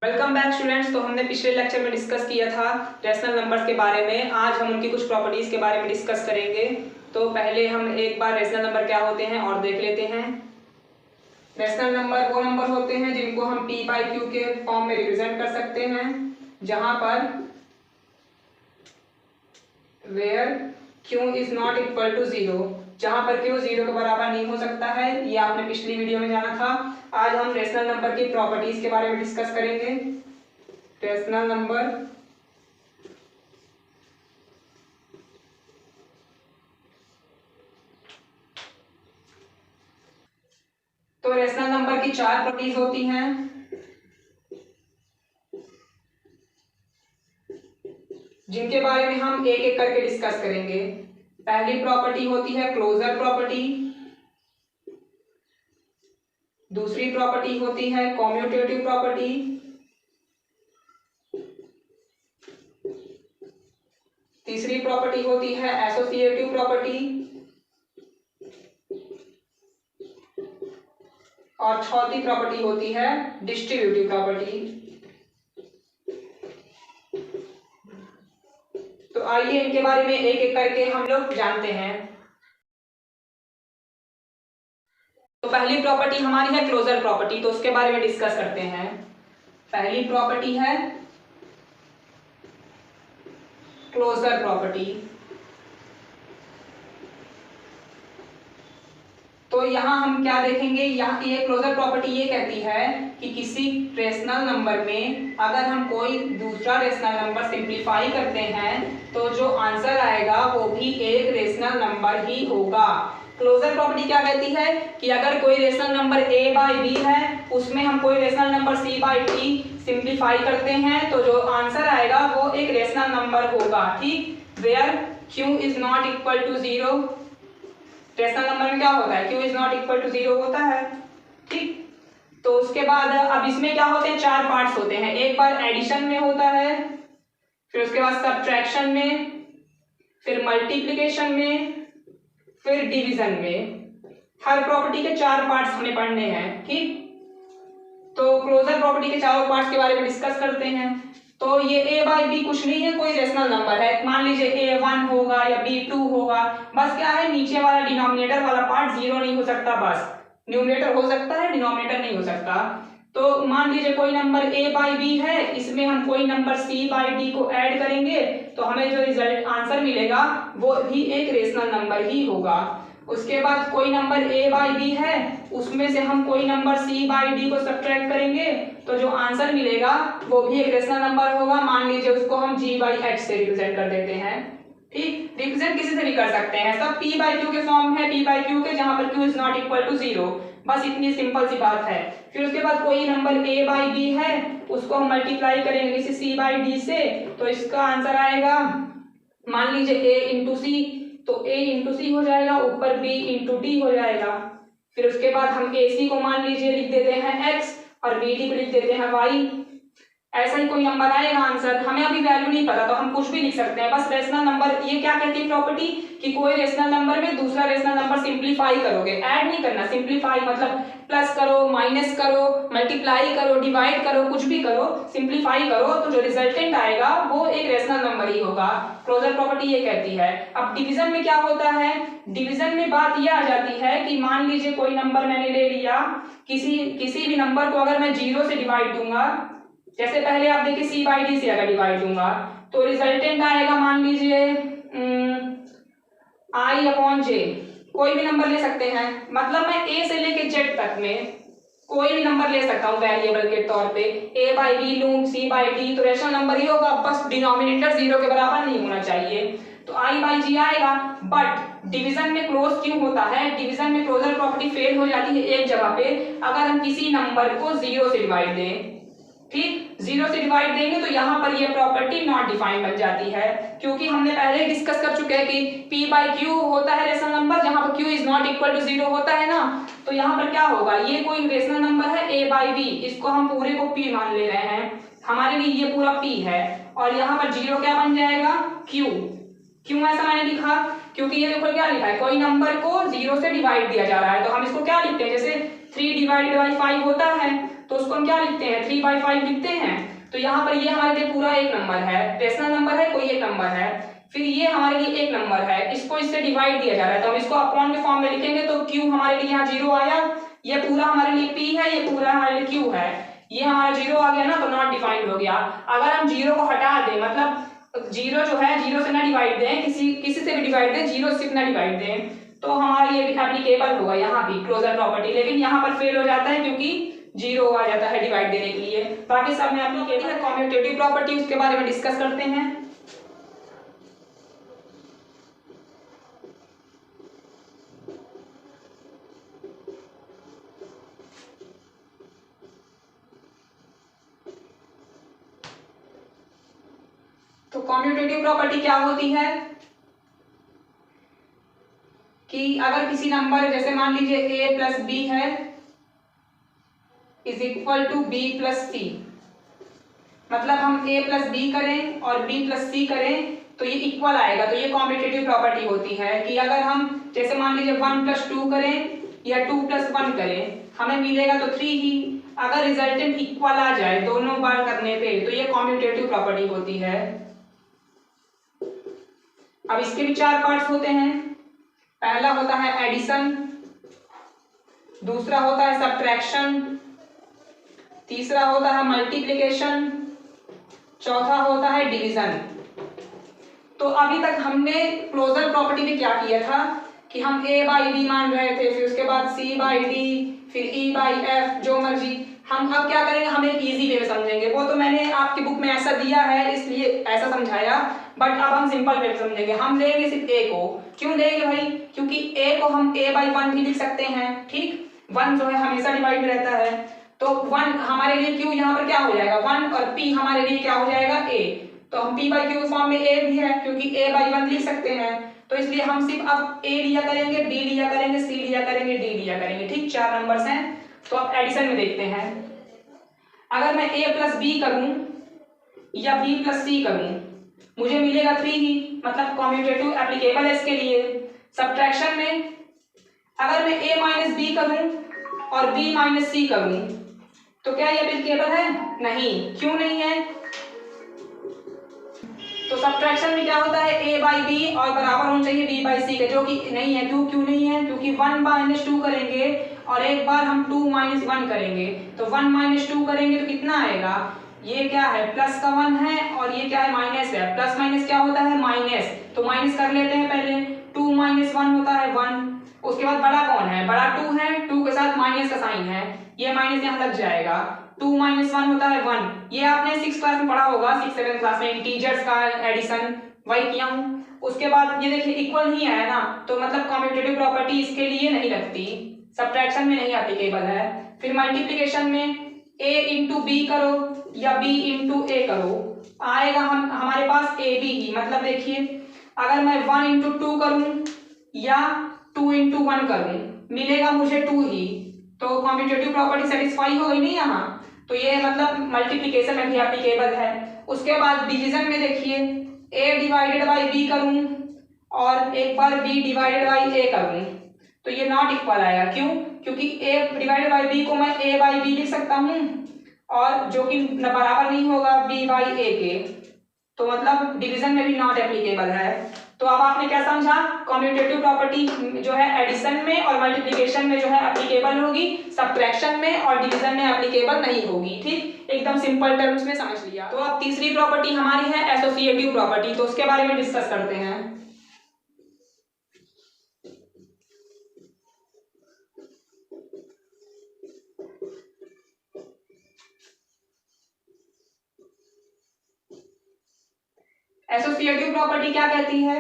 Welcome back students. तो हमने पिछले लेक्चर में डिस्कस किया था रैशनल नंबर्स के बारे में। आज हम उनकी कुछ प्रॉपर्टीज के बारे में डिस्कस करेंगे। तो पहले हम एक बार रैशनल नंबर क्या होते हैं और देख लेते हैं। रैशनल नंबर वो नंबर होते हैं जिनको हम p बाई क्यू के फॉर्म में रिप्रेजेंट कर सकते हैं, जहां पर where q is not equal to 0, जहां पर q 0 के बराबर नहीं हो सकता है। ये आपने पिछली वीडियो में जाना था। आज हम रैशनल नंबर की प्रॉपर्टीज के बारे में डिस्कस करेंगे। रैशनल नंबर तो रैशनल नंबर की चार प्रॉपर्टीज होती हैं, जिनके बारे में हम एक एक करके डिस्कस करेंगे। पहली प्रॉपर्टी होती है क्लोजर प्रॉपर्टी, दूसरी प्रॉपर्टी होती है कॉम्यूटेटिव प्रॉपर्टी, तीसरी प्रॉपर्टी होती है एसोसिएटिव प्रॉपर्टी, और चौथी प्रॉपर्टी होती है डिस्ट्रीब्यूटिव प्रॉपर्टी। तो आइए इनके बारे में एक एक करके हम लोग जानते हैं। तो पहली प्रॉपर्टी हमारी है क्लोजर प्रॉपर्टी, तो उसके बारे में डिस्कस करते हैं। पहली प्रॉपर्टी है क्लोजर प्रॉपर्टी। तो यहां हम क्या देखेंगे, यहाँ की ये क्लोजर प्रॉपर्टी ये कहती है कि किसी रेशनल नंबर में अगर हम कोई दूसरा रेशनल नंबर सिंप्लीफाई करते हैं तो जो आंसर आएगा वो भी एक रेशनल नंबर ही होगा। क्लोजर प्रॉपर्टी क्या कहती है कि अगर कोई rational number a by b है, उसमें हम कोई rational number c by d simplify करते हैं तो जो आंसर आएगा वो एक रेशनल नंबर होगा। ठीक, where q is not equal to 0। Rational number में क्या होता है, q is not equal to 0 होता है। ठीक, तो उसके बाद अब इसमें क्या होते हैं, चार पार्ट्स होते हैं। एक बार एडिशन में होता है, फिर उसके बाद सब्ट्रैक्शन में, फिर मल्टीप्लिकेशन में, फिर डिवीजन में। हर प्रॉपर्टी के चार पार्ट्स हमें पढ़ने हैं। ठीक, तो क्लोजर प्रॉपर्टी के चारों पार्ट्स के बारे में डिस्कस करते हैं। तो ये a बाई बी कुछ नहीं है, कोई रेशनल नंबर है। मान लीजिए a1 होगा या b2 होगा, बस क्या है नीचे वाला डिनोमिनेटर वाला पार्ट 0 नहीं हो सकता, बस न्यूमरेटर हो सकता है, डिनोमिनेटर नहीं हो सकता। तो मान लीजिए कोई नंबर a बाई बी है, इसमें हम कोई नंबर c बाई डी को ऐड करेंगे तो हमें जो रिजल्ट आंसर मिलेगा वो भी एक रेशनल नंबर ही होगा। उसके बाद कोई नंबर a बाई बी है, उसमें से हम कोई नंबर c बाई डी को सब्ट्रैक्ट करेंगे तो जो आंसर मिलेगा वो भी एक रेशनल नंबर होगा। मान लीजिए उसको हम g बाई h से रिप्रेजेंट कर देते हैं। ठीक, रिप्रेजेंट किसी से भी कर सकते हैं, सब p बाई q के फॉर्म है, p बाई q के, जहां पर q is not equal to 0। बस इतनी सिंपल सी बात है। फिर उसके बाद कोई नंबर a बाई बी है, उसको हम मल्टीप्लाई करेंगे किसी c बाई डी से तो इसका आंसर आएगा, मान लीजिए a इंटू सी, तो a इंटू सी हो जाएगा, ऊपर b इंटू डी हो जाएगा। फिर उसके बाद हम ac को मान लीजिए लिख देते हैं x और bd को लिख देते हैं y। ऐसा ही कोई नंबर आएगा आंसर। हमें अभी वैल्यू नहीं पता तो हम कुछ भी लिख सकते हैं, बस रेशनल नंबर। ये क्या कहती है प्रॉपर्टी कि कोई रेशनल नंबर में दूसरा रेशनल नंबर सिंप्लीफाई करोगे, ऐड नहीं करना। सिंप्लीफाई मतलब प्लस करो, माइनस करो, मल्टीप्लाई करो, डिवाइड करो, कुछ भी करो, सिंप्लीफाई करो तो जो रिजल्टेंट आएगा वो एक रेशनल नंबर ही होगा। क्लोजर प्रॉपर्टी ये कहती है। अब डिवीजन में क्या होता है, डिवीजन में बात ये आ जाती है कि मान लीजिए कोई नंबर मैंने ले लिया, किसी भी नंबर को अगर मैं 0 से डिवाइड दूंगा, जैसे पहले आप देखिए c बाई डी से अगर डिवाइड दूंगा तो रिजल्टेंट आएगा मान लीजिए i अपॉन j। कोई भी नंबर ले सकते हैं, मतलब मैं a से लेके z तक में कोई भी नंबर ले सकता हूँ वेरिएबल के तौर पे। a बाई बी लूं, c बाई डी, तो रेशनल नंबर ही होगा, बस डिनोमिनेटर 0 के बराबर नहीं होना चाहिए, तो i बाई जी आएगा। बट डिवीजन में क्लोज क्यों होता है, डिवीजन में क्लोजर प्रॉपर्टी फेल हो जाती है एक जगह पे, अगर हम किसी नंबर को 0 से डिवाइड दें। ठीक, 0 से डिवाइड देंगे तो यहाँ पर ये प्रॉपर्टी नॉट डिफाइन बन जाती है, क्योंकि हमने पहले डिस्कस कर चुके हैं कि p बाई q होता है रेशनल नंबर, जहाँ पर q is not equal to 0 होता है ना। तो यहाँ पर क्या होगा, ये कोई रेशनल नंबर है a बाई बी, इसको हम पूरे को p मान ले रहे हैं, हमारे लिए ये पूरा p है, और यहाँ पर 0 क्या बन जाएगा, q। क्यों ऐसा मैंने लिखा, क्योंकि ये देखो क्या लिखा है, कोई नंबर को 0 से डिवाइड दिया जा रहा है, तो हम इसको क्या लिखते हैं, जैसे 3 डिवाइडेड बाई 5 होता है, तो तो उसको हम क्या लिखते हैं, 3/5 लिखते हैं। तो यहाँ पर ये हमारे लिए पूरा एक नंबर है, रेशनल नंबर है, कोई एक नंबर है। फिर ये हमारे लिए एक नंबर है, इसको इससे डिवाइड दिया जा रहा है, तो हम इसको अपॉन के फॉर्म में लिखेंगे। तो Q हमारे लिए यहाँ 0 आया, ये पूरा हमारे लिए P है, ये पूरा हमारे लिए Q है, ये हमारा 0 आ गया ना, तो नॉट डिफाइंड हो गया। अगर हम 0 को हटा दें, मतलब 0 जो है 0 से ना डिवाइड दें, किसी से भी डिवाइड दें, 0 से ना डिवाइड दें, तो हमारे लिए एप्लीकेबल होगा यहाँ भी क्लोजर प्रॉपर्टी। लेकिन यहाँ पर फेल हो जाता है क्योंकि 0 आ जाता है डिवाइड देने के लिए। बाकी सब में एप्लीकेबल है। कम्यूटेटिव प्रॉपर्टी, उसके बारे में डिस्कस करते हैं। तो कम्यूटेटिव प्रॉपर्टी क्या होती है कि अगर किसी नंबर, जैसे मान लीजिए a प्लस बी है is equal to B plus C, मतलब हम a प्लस बी करें और b प्लस सी करें तो ये इक्वल आएगा। तो ये कम्यूटेटिव प्रॉपर्टी होती है कि अगर हम जैसे मान लीजिए 1 प्लस 2 करें या 2 प्लस 1 करें, हमें मिलेगा तो 3 ही। अगर रिजल्टेंट इक्वल आ जाए दोनों बार करने पे, तो ये कम्यूटेटिव प्रॉपर्टी होती है। अब इसके भी 4 पार्ट्स होते हैं। पहला होता है एडिशन, दूसरा होता है सब्ट्रैक्शन, तीसरा होता है मल्टीप्लिकेशन, चौथा होता है डिवीजन। तो अभी तक हमने क्लोजर प्रॉपर्टी में क्या किया था कि हम a बाई डी मान रहे थे, फिर उसके बाद c बाई डी, फिर e बाई f, जो मर्जी। हम अब क्या करेंगे, हम एक इजी वे में समझेंगे। वो तो मैंने आपकी बुक में ऐसा दिया है इसलिए ऐसा समझाया, बट अब हम सिंपल वे में समझेंगे। हम लेंगे सिर्फ a को। क्यों लेंगे भाई, क्योंकि a को हम a बाई 1 भी लिख सकते हैं, ठीक। 1 जो है हमेशा डिवाइड रहता है, तो 1 हमारे लिए q यहाँ पर क्या हो जाएगा 1, और p हमारे लिए क्या हो जाएगा a। तो हम p बाई q के फॉर्म में a भी है, क्योंकि a बाई 1 लिख सकते हैं। तो इसलिए हम सिर्फ अब a लिया करेंगे, b लिया करेंगे, c लिया करेंगे, d लिया करेंगे, ठीक। 4 नंबर्स हैं। तो अब एडिशन में देखते हैं। अगर मैं a प्लस बी करूं या b प्लस सी करूं, मुझे मिलेगा 3 ही, मतलब कम्यूटेटिव एप्लीकेबल है इसके लिए। सब्ट्रैक्शन में अगर मैं a माइनस बी करूं और b माइनस सी करूं, तो क्या ये एप्लीकेबल है? नहीं। क्यों नहीं है? तो सब्ट्रैक्शन में क्या होता है, a बाई बी और बराबर होना चाहिए b बाई सी के, जो कि नहीं है। क्यों नहीं है? क्योंकि 1 माइनस 2 करेंगे और एक बार हम 2 माइनस 1 करेंगे, तो 1 माइनस 2 करेंगे तो कितना आएगा, ये क्या है प्लस का 1 है और ये क्या है माइनस है। प्लस माइनस क्या होता है, माइनस। तो माइनस कर लेते हैं पहले। 2 माइनस 1 होता है 1। उसके बाद बड़ा कौन है, बड़ा 2 है, 2 के साथ माइनस का साइन है, ये माइनस यहाँ लग जाएगा। 2 माइनस 1 होता है 1। ये आपने 6 क्लास में पढ़ा होगा, 6-7 क्लास में इंटीजर्स का एडिशन, वही किया हूँ। उसके बाद ये देखिए इक्वल नहीं आया ना, तो मतलब कम्यूटेटिव प्रॉपर्टी इसके लिए नहीं लगती, सब्ट्रैक्शन में नहीं एप्लीकेबल है। फिर मल्टीप्लिकेशन में a इंटू बी करो या b इंटू a करो, आएगा हमारे पास a b ही। मतलब देखिए अगर मैं 1 इंटू 2 करूं या 2 इंटू 1 करूं, मिलेगा मुझे 2 ही। तो कम्यूटेटिव प्रॉपर्टी सेटिस्फाई हो गई नहीं यहाँ, तो ये मतलब मल्टीप्लिकेशन में भी एप्लीकेबल है। उसके बाद डिवीजन में देखिए a डिवाइडेड बाई b करूं और एक बार b डिवाइडेड बाई a करूं, तो ये नॉट इक्वल आएगा। क्यों? क्योंकि a डिवाइडेड बाई b को मैं a बाई b लिख सकता हूं, और जो कि बराबर नहीं होगा b बाई a के, तो मतलब डिवीजन में भी नॉट एप्लीकेबल है। तो अब आपने क्या समझा, कम्यूटेटिव प्रॉपर्टी जो है एडिशन में और मल्टीप्लिकेशन में जो है एप्लीकेबल होगी, सब्ट्रैक्शन में और डिवीजन में एप्लीकेबल नहीं होगी, ठीक। एकदम सिंपल टर्म्स में समझ लिया। तो अब तीसरी प्रॉपर्टी हमारी है एसोसिएटिव प्रॉपर्टी, तो उसके बारे में डिस्कस करते हैं। एसोसिएटिव प्रॉपर्टी क्या कहती है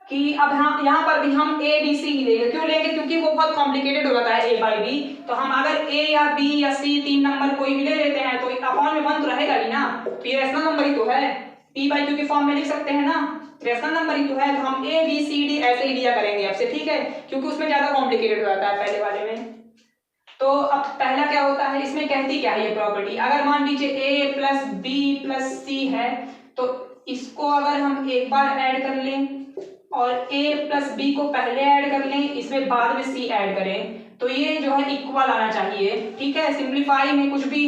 कि अब हम यहाँ पर भी हम a b c ही लेंगे। क्यों लेंगे? क्योंकि वो बहुत कॉम्प्लिकेटेड हो जाता है a बाई b। तो हम अगर a या b या c 3 नंबर कोई भी ले लेते हैं तो अपॉन में 1 तो रहेगा ही ना, तो ये रेशनल नंबर ही तो है, p बाई q के फॉर्म में लिख सकते हैं ना, रेशनल नंबर ही तो है। तो हम a b c d ऐसे ही लिया करेंगे आपसे, ठीक है, क्योंकि उसमें ज्यादा कॉम्प्लिकेटेड हो जाता है पहले वाले में। तो अब पहला क्या होता है, इसमें कहती क्या है ये प्रॉपर्टी, अगर मान लीजिए a plus b plus c है, तो इसको अगर हम एक बार ऐड कर लें और a प्लस बी को पहले ऐड कर लें, इसमें बाद में c ऐड करें, तो ये जो है इक्वल आना चाहिए, ठीक है। सिंप्लीफाई में कुछ भी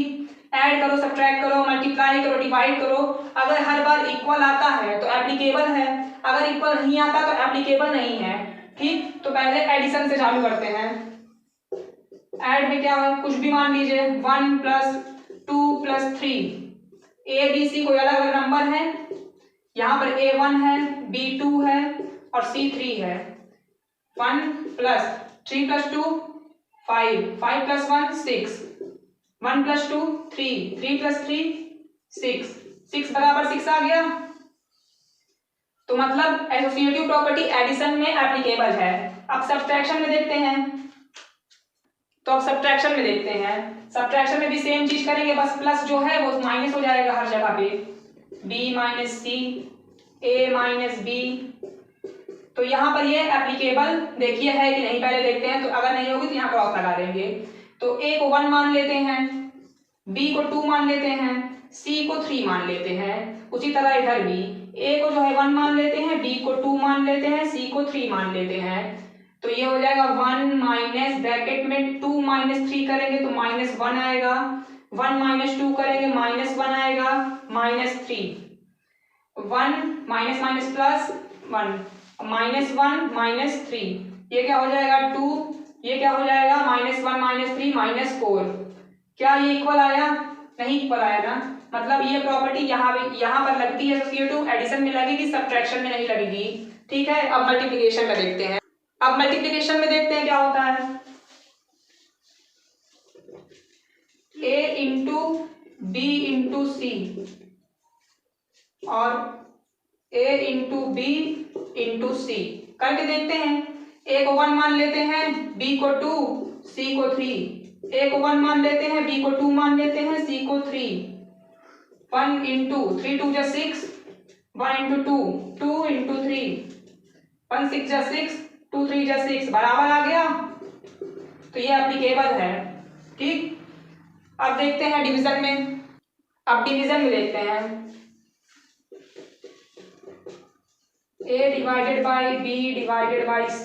ऐड करो, सब्ट्रैक्ट करो, मल्टीप्लाई करो, डिवाइड करो, अगर हर बार इक्वल आता है तो एप्लीकेबल है, अगर इक्वल नहीं आता तो एप्लीकेबल नहीं है, ठीक। तो पहले एडिशन से चालू करते हैं। ऐड में क्या है, कुछ भी मान लीजिए 1 + 2 + 3, ए बी सी कोई अलग अलग नंबर है, यहाँ पर A1 है, B2 है और C3 है। 1 + 3 + 2 5, 5 + 1 6, 1 + 2 3, 3 + 3 6, 6 = 6 आ गया। तो मतलब एसोसिएटिव प्रॉपर्टी एडिशन में एप्लीकेबल है। अब सब्ट्रैक्शन में देखते हैं, तो अब सब्ट्रैक्शन में देखते हैं। सब्ट्रैक्शन में भी सेम चीज करेंगे, बस प्लस जो है वो माइनस हो जाएगा हर जगह पे, b - c, a - b। तो यहाँ पर ये एप्लीकेबल देखिए है कि नहीं पहले देखते हैं, तो अगर नहीं होगी तो यहाँ क्रॉस लगा देंगे। तो a को 1 मान लेते हैं, b को 2 मान लेते हैं, c को 3 मान लेते हैं। उसी तरह इधर भी a को जो है 1 मान लेते हैं, b को 2 मान लेते हैं, c को 3 मान लेते हैं। तो ये हो जाएगा 1 माइनस ब्रैकेट में 2 - 3 करेंगे तो -1 आएगा, 1 - 2 करेंगे -1 आएगा, -3, 1 माइनस माइनस प्लस 1, -1 -3, ये क्या हो जाएगा 2, ये क्या हो जाएगा -1 -3 -4। क्या ये इक्वल आया? नहीं इक्वल आया ना, मतलब ये प्रॉपर्टी यहाँ पर लगती है एसोसिएटिव, एडिशन में लगेगी, सब्ट्रैक्शन में नहीं लगेगी, ठीक है। अब मल्टीप्लिकेशन में देखते हैं। अब मल्टीप्लिकेशन में देखते हैं क्या होता है। a × b × c और a × b × c करके देखते हैं। a को 1 मान लेते हैं, b को 2, c को 3, a को 1 मान लेते हैं, b को 2 मान लेते हैं, c को 3, 1 × 3 2 = 6, 1 × 2 2 × 3, 1 6 = 6, 2 3 = 6, बराबर आ गया। तो ये एप्लीकेबल है, ठीक। अब देखते हैं डिवीजन में। अब डिवीजन में देखते हैं, a / b / c,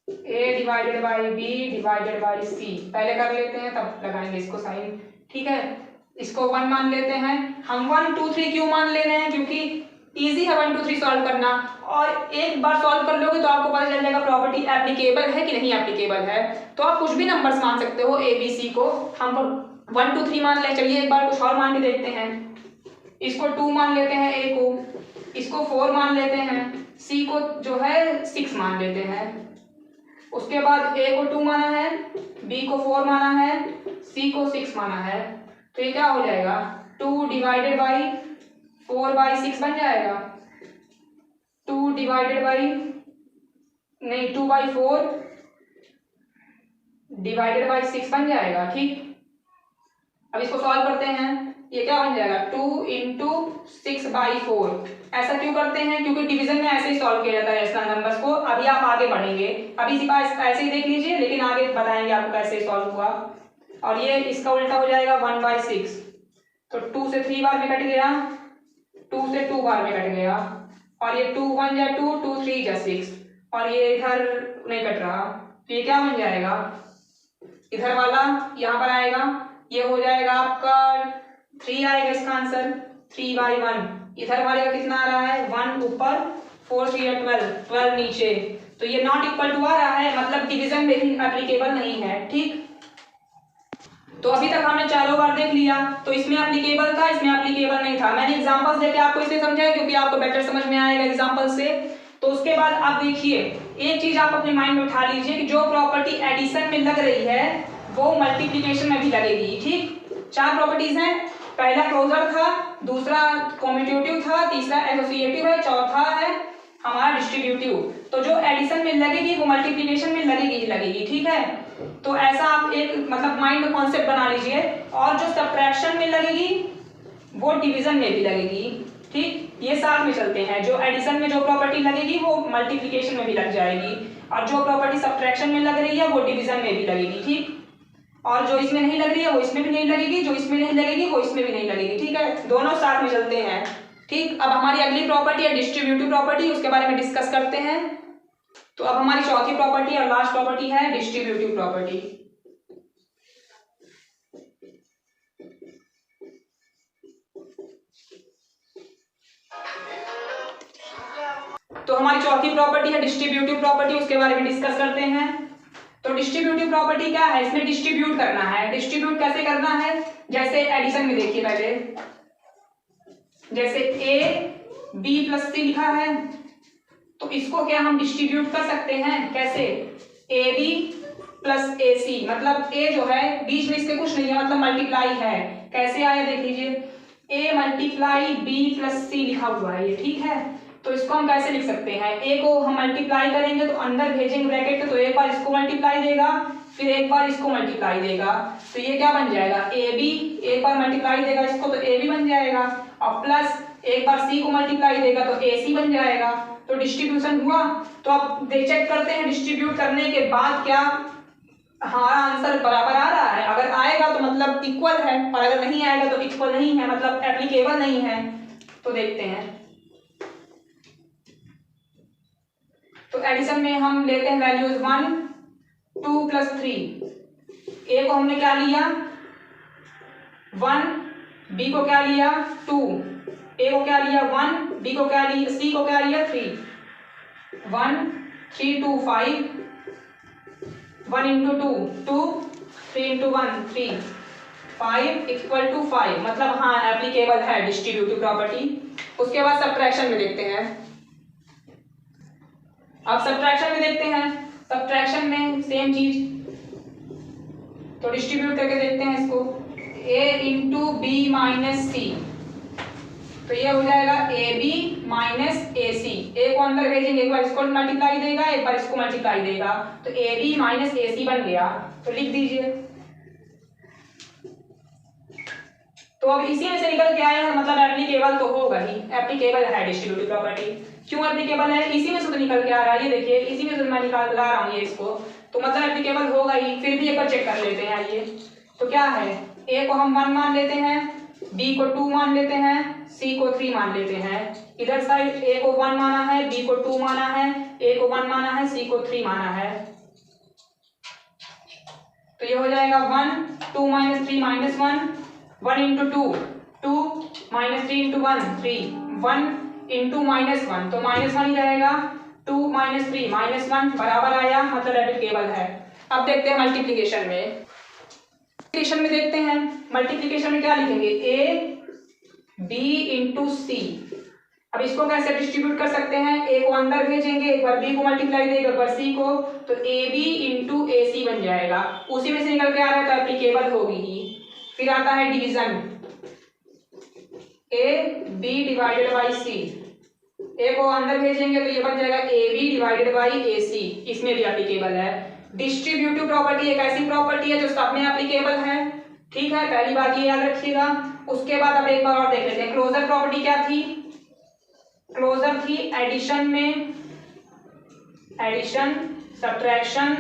a / b / c पहले कर लेते हैं तब लगाएंगे इसको साइन, ठीक है। इसको 1 मान लेते हैं हम। 1 2 3 क्यों मान ले रहे हैं? क्योंकि इजी है 1 2 3 सॉल्व करना, और एक बार सॉल्व कर लोगे तो आपको पता चल जाएगा प्रॉपर्टी एप्लीकेबल है कि नहीं एप्लीकेबल है। तो आप कुछ भी नंबर्स मान सकते हो, a b c को हम 1 2 3 मान ले। चलिए एक बार कुछ और मान के देखते हैं। इसको 2 मान लेते हैं a को, इसको 4 मान लेते हैं, c को जो है 6 मान लेते हैं। उसके बाद a को 2 माना है, b को 4 माना है, c को 6 माना है। तो ये क्या हो जाएगा 2 / 4/6 बन जाएगा, 2 / 6 बन जाएगा, ठीक। अब इसको सॉल्व करते हैं, ये क्या बन जाएगा 2 × 6/4। ऐसा क्यों करते हैं? क्योंकि डिवीजन में ऐसे ही सॉल्व किया जाता है रैशनल नंबर्स को। अभी आप आगे बढ़ेंगे, अभी इसी पास ऐसे ही देख लीजिए, लेकिन आगे बताएंगे आपको कैसे सॉल्व हुआ। और ये इसका उल्टा हो जाएगा 1/6। तो 2 से 3 बार में कट गया, 2 से 2 बार में कट गया, और ये 2 1 = 2, 2 3 = 6, और ये इधर नहीं कट रहा। तो ये क्या बन जाएगा, इधर वाला यहाँ पर आएगा, ये हो जाएगा आपका 3 आएगा इसका आंसर, 3/1। इधर वाले का कितना आ रहा है 1 ऊपर, 4 3 = 12, 12 नीचे। तो ये नॉट इक्वल टू आ रहा है, मतलब डिवीजन में एप्लीकेबल नहीं है, ठीक। तो अभी तक हमने चारों बार देख लिया, तो इसमें एप्लीकेबल था, इसमें एप्लीकेबल नहीं था। मैंने एग्जांपल्स देके आपको इसलिए समझाया क्योंकि आपको बेटर समझ में आएगा एग्जांपल से। तो उसके बाद आप देखिए, एक चीज आप अपने माइंड में उठा लीजिए कि जो प्रॉपर्टी एडिशन में लग रही है वो मल्टीप्लिकेशन में भी लगेगी, ठीक। 4 प्रॉपर्टीज हैं, पहला क्लोजर था, दूसरा कॉम्यूटेटिव था, तीसरा एसोसिएटिव है, चौथा है हमारा डिस्ट्रीब्यूटिव। तो जो एडिशन में लगेगी वो मल्टीप्लिकेशन में लगेगी ही लगेगी, ठीक है। तो ऐसा आप एक मतलब माइंड में कॉन्सेप्ट बना लीजिए। और जो सब्ट्रैक्शन में लगेगी वो डिवीजन में भी लगेगी, ठीक। ये साथ में चलते हैं, जो एडिशन में जो प्रॉपर्टी लगेगी वो मल्टीप्लिकेशन में भी लग जाएगी, और जो प्रॉपर्टी सब्ट्रैक्शन में लग रही है वो डिवीजन में भी लगेगी, ठीक। और जो इसमें नहीं लग रही है वो इसमें भी नहीं लगेगी, जो इसमें नहीं लगेगी वो इसमें भी नहीं लगेगी, ठीक है। दोनों साथ में चलते हैं, ठीक। अब हमारी अगली प्रॉपर्टी है डिस्ट्रीब्यूटिव प्रॉपर्टी, उसके बारे में डिस्कस करते हैं। तो अब हमारी चौथी प्रॉपर्टी और लास्ट प्रॉपर्टी है डिस्ट्रीब्यूटिव प्रॉपर्टी। तो हमारी चौथी प्रॉपर्टी है डिस्ट्रीब्यूटिव प्रॉपर्टी, उसके बारे में डिस्कस करते हैं। तो डिस्ट्रीब्यूटिव प्रॉपर्टी क्या है, इसमें डिस्ट्रीब्यूट करना है। डिस्ट्रीब्यूट कैसे करना है, जैसे एडिशन में देखिए पहले, जैसे a b प्लस c लिखा है, तो इसको क्या हम डिस्ट्रीब्यूट कर सकते हैं, कैसे, ab प्लस ac, मतलब a जो है बीच में इसके कुछ नहीं है, मतलब मल्टीप्लाई है। कैसे आया देख लीजिए, a multiply b plus c लिखा हुआ है ये, ठीक है। तो इसको हम कैसे लिख सकते हैं, a को हम मल्टीप्लाई करेंगे तो अंदर भेजेंगे ब्रैकेट, तो एक बार इसको मल्टीप्लाई देगा, फिर एक बार इसको मल्टीप्लाई देगा, तो ये क्या बन जाएगा, ab, एक बार मल्टीप्लाई देगा इसको तो ab बन जाएगा, और प्लस एक बार c को मल्टीप्लाई देगा तो ac बन जाएगा। तो डिस्ट्रीब्यूशन हुआ। तो अब चेक करते हैं डिस्ट्रीब्यूट करने के बाद क्या हमारा आंसर बराबर आ रहा है। अगर आएगा तो मतलब इक्वल है, और अगर नहीं आएगा तो इक्वल नहीं है, मतलब एप्लीकेबल नहीं है। तो देखते हैं, तो एडिशन में हम लेते हैं वैल्यूज 1 2 प्लस 3। ए को हमने क्या लिया 1, बी को क्या लिया 2, ए को क्या लिया 1, बी को क्या लिया, सी को क्या लिया 3, 1 3 2 5, 1 into 2 2, 3 into 1 3, 5 इक्वल टू 5, मतलब हाँ एप्लीकेबल है डिस्ट्रीब्यूटिव प्रॉपर्टी। उसके बाद सब्ट्रैक्शन में देखते हैं। अब सब्ट्रैक्शन में देखते हैं, सब्ट्रैक्शन में सेम चीज, तो डिस्ट्रीब्यूट करके देखते हैं इसको, a इंटू बी माइनस सी, तो ये हो जाएगा A B minus A C. A को अंदर भेजेंगे, एक बार इसको मल्टीप्लाई देगा, एक बार इसको मल्टीप्लाई देगा, तो ए बी माइनस ए सी बन गया। तो लिख दीजिए। तो अब इसी में से निकल के आया है, मतलब एप्लीकेबल तो होगा ही, एप्लीकेबल है डिस्ट्रीब्यूटिव प्रॉपर्टी। क्यों एप्लीकेबल है, इसी में से तो निकल के आ रहा है, ये देखिए इसी में से मैं निकाल ला रहा हूँ ये इसको, तो मतलब एप्लीकेबल होगा ही। फिर भी एक बार चेक कर लेते हैं, आइए। तो क्या है, ए को हम 1 मान लेते हैं, बी को 2 मान लेते हैं, सी को 3 मान लेते हैं। इधर साइड ए को 1 माना है, बी को 2 माना है, ए को 1 माना है, सी को 3 माना है। तो ये हो जाएगा 1 2 minus 3 minus 1, 1 into 2 2 minus 3 into 1 3, 1 into minus 1, तो माइनस 1 ही रहेगा, 2 माइनस 3 माइनस 1 बराबर आया, मतलब एप्लीकेबल है। अब देखते हैं मल्टीप्लीकेशन में। मल्टीप्लीकेशन में देखते हैं, मल्टीप्लीकेशन में क्या लिखेंगे, ए बी इंटू सी। अब इसको कैसे डिस्ट्रीब्यूट कर सकते हैं, ए को अंदर भेजेंगे, एक बार बी को मल्टीप्लाई देगा, एक बार सी को, तो ए बी इंटू ए सी बन जाएगा। उसी में से निकल के आ रहा है तो एप्लीकेबल होगी ही। फिर आता है division, A B divided by C, A को अंदर भेजेंगे तो ये बन जाएगा A B divided by A C, इसमें भी एप्लीकेबल है। डिस्ट्रीब्यूटिव प्रॉपर्टी एक ऐसी प्रॉपर्टी है जो सब में एप्लीकेबल है, ठीक है, पहली बात ये याद रखिएगा। उसके बाद अब एक बार और देख लेते हैं, क्लोजर प्रॉपर्टी क्या थी, क्लोजर थी एडिशन में, addition subtraction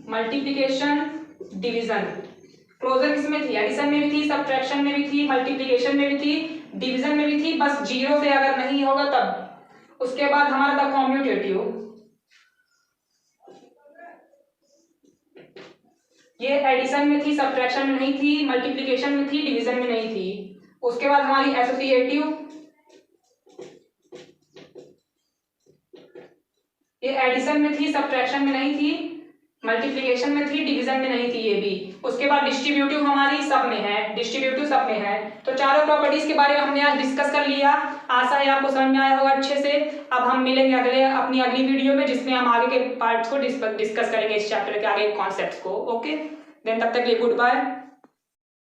multiplication division. Closure किसमें थी, एडिशन में भी थी, सब्ट्रैक्शन में भी थी, मल्टीप्लिकेशन में भी थी, डिवीजन में भी थी, बस जीरो से अगर नहीं होगा तब। उसके बाद हमारा था कॉम्यूटेटिव, ये एडिशन में थी, सब्ट्रैक्शन में नहीं थी, मल्टीप्लिकेशन में थी, डिवीजन में नहीं थी। उसके बाद हमारी एसोसिएटिव, ये एडिशन में थी, सब्ट्रैक्शन में नहीं थी, मल्टीप्लिकेशन में थी, डिवीजन में नहीं थी, ये भी। उसके बाद डिस्ट्रीब्यूटिव हमारी सब में है, डिस्ट्रीब्यूटिव सब में है। तो चारों प्रॉपर्टीज के बारे में हमने आज डिस्कस कर लिया, आशा है आपको समझ में आया होगा अच्छे से। अब हम मिलेंगे अपनी अगली वीडियो में, जिसमें हम आगे के पार्ट्स को डिस्कस करेंगे, इस चैप्टर के आगे कॉन्सेप्ट्स को। ओके देन, तब तक के लिए गुड बाय।